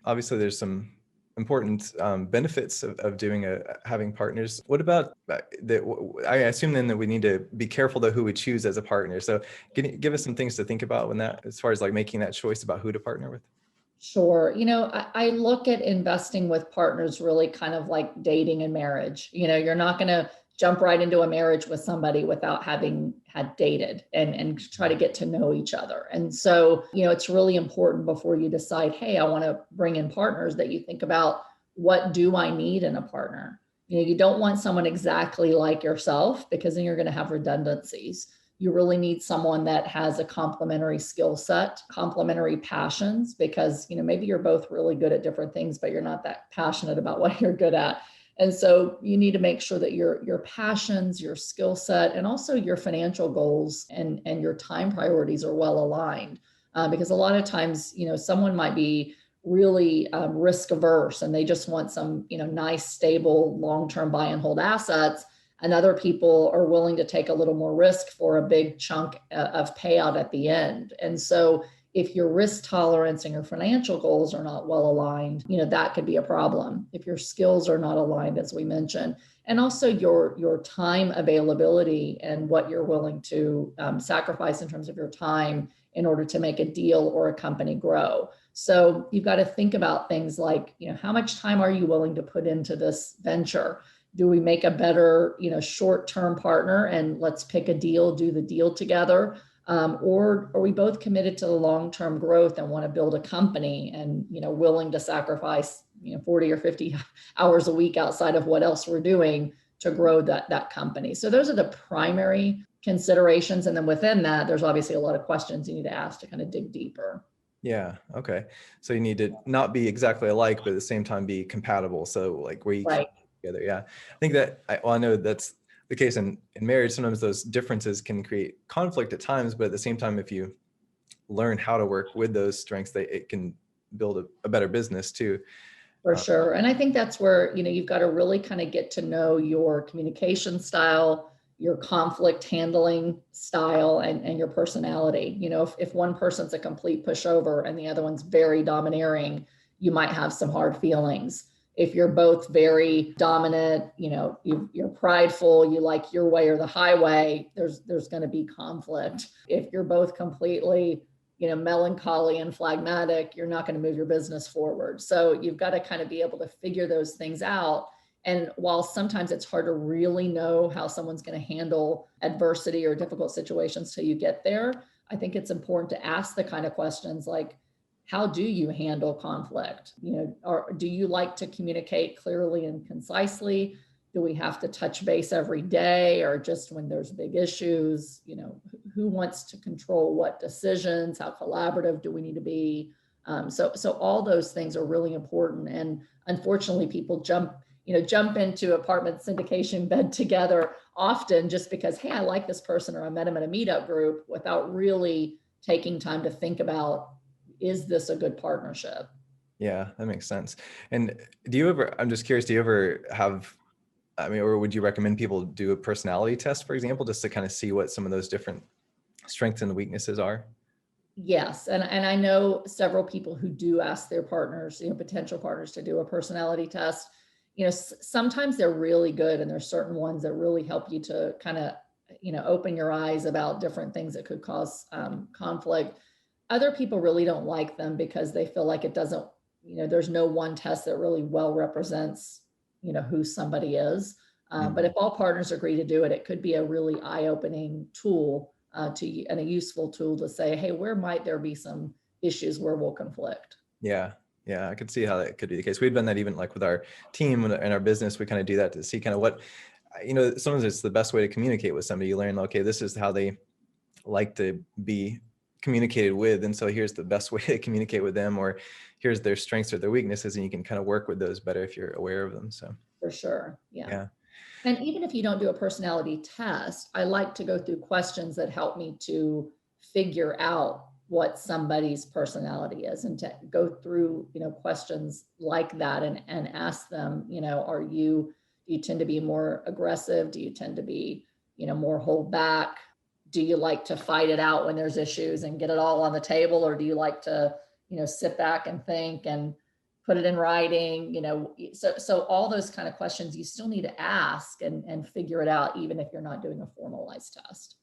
Obviously, there's some important benefits of doing having partners. What about I assume then that we need to be careful though who we choose as a partner. So can you give us some things to think about when that, as far as like making that choice about who to partner with? Sure. I look at investing with partners really kind of like dating and marriage. You're not going to jump right into a marriage with somebody without having had dated and try to get to know each other. And so, it's really important before you decide, hey, I want to bring in partners, that you think about, what do I need in a partner? You don't want someone exactly like yourself, because then you're going to have redundancies. You really need someone that has a complementary skill set, complementary passions, because maybe you're both really good at different things, but you're not that passionate about what you're good at. And so you need to make sure that your passions, your skill set, and also your financial goals and your time priorities are well aligned. Because a lot of times, someone might be really risk averse, and they just want some nice, stable, long-term buy and hold assets, and other people are willing to take a little more risk for a big chunk of payout at the end. And so if your risk tolerance and your financial goals are not well aligned, that could be a problem. If your skills are not aligned, as we mentioned, and also your time availability and what you're willing to sacrifice in terms of your time in order to make a deal or a company grow. So you've got to think about things like, how much time are you willing to put into this venture? Do we make a better, short-term partner and let's pick a deal, do the deal together? Or are we both committed to the long-term growth and want to build a company and, willing to sacrifice, 40 or 50 hours a week outside of what else we're doing to grow that company? So those are the primary considerations. And then within that, there's obviously a lot of questions you need to ask to kind of dig deeper. Yeah. Okay. So you need to not be exactly alike, but at the same time be compatible. So like where you can Right. together. Yeah. I think that I know that's the case in marriage. Sometimes those differences can create conflict at times, but at the same time, if you learn how to work with those strengths, it can build a better business too. For sure. And I think that's where, you've got to really kind of get to know your communication style, your conflict handling style, and your personality. If one person's a complete pushover and the other one's very domineering, you might have some hard feelings. If you're both very dominant, you're prideful, you like your way or the highway, there's going to be conflict. If you're both completely melancholy and phlegmatic, you're not going to move your business forward. So you've got to kind of be able to figure those things out. And while sometimes it's hard to really know how someone's going to handle adversity or difficult situations till you get there, I think it's important to ask the kind of questions like, how do you handle conflict? Or do you like to communicate clearly and concisely? Do we have to touch base every day, or just when there's big issues? Who wants to control what decisions? How collaborative do we need to be? So all those things are really important. And unfortunately, people jump into apartment syndication bed together often just because, hey, I like this person, or I met him at a meetup group, without really taking time to think about, is this a good partnership? Yeah, that makes sense. And I'm just curious, do you ever have, or would you recommend people do a personality test, for example, just to kind of see what some of those different strengths and weaknesses are? Yes. And I know several people who do ask their partners, potential partners, to do a personality test. Sometimes they're really good, and there's certain ones that really help you to kind of, open your eyes about different things that could cause conflict. Other people really don't like them because they feel like it doesn't, there's no one test that really well represents, who somebody is. But if all partners agree to do it, it could be a really eye-opening tool and a useful tool to say, hey, where might there be some issues where we'll conflict? Yeah. Yeah. I could see how that could be the case. We've done that even like with our team and our business. We kind of do that to see kind of what, sometimes it's the best way to communicate with somebody. You learn, okay, this is how they like to be communicated with. And so here's the best way to communicate with them, or here's their strengths or their weaknesses. And you can kind of work with those better if you're aware of them. So For sure. Yeah. yeah. And even if you don't do a personality test, I like to go through questions that help me to figure out what somebody's personality is, and to go through, questions like that and ask them, do you tend to be more aggressive? Do you tend to be, more hold back? Do you like to fight it out when there's issues and get it all on the table? Or do you like to, sit back and think and put it in writing, so all those kind of questions you still need to ask and figure it out, even if you're not doing a formalized test.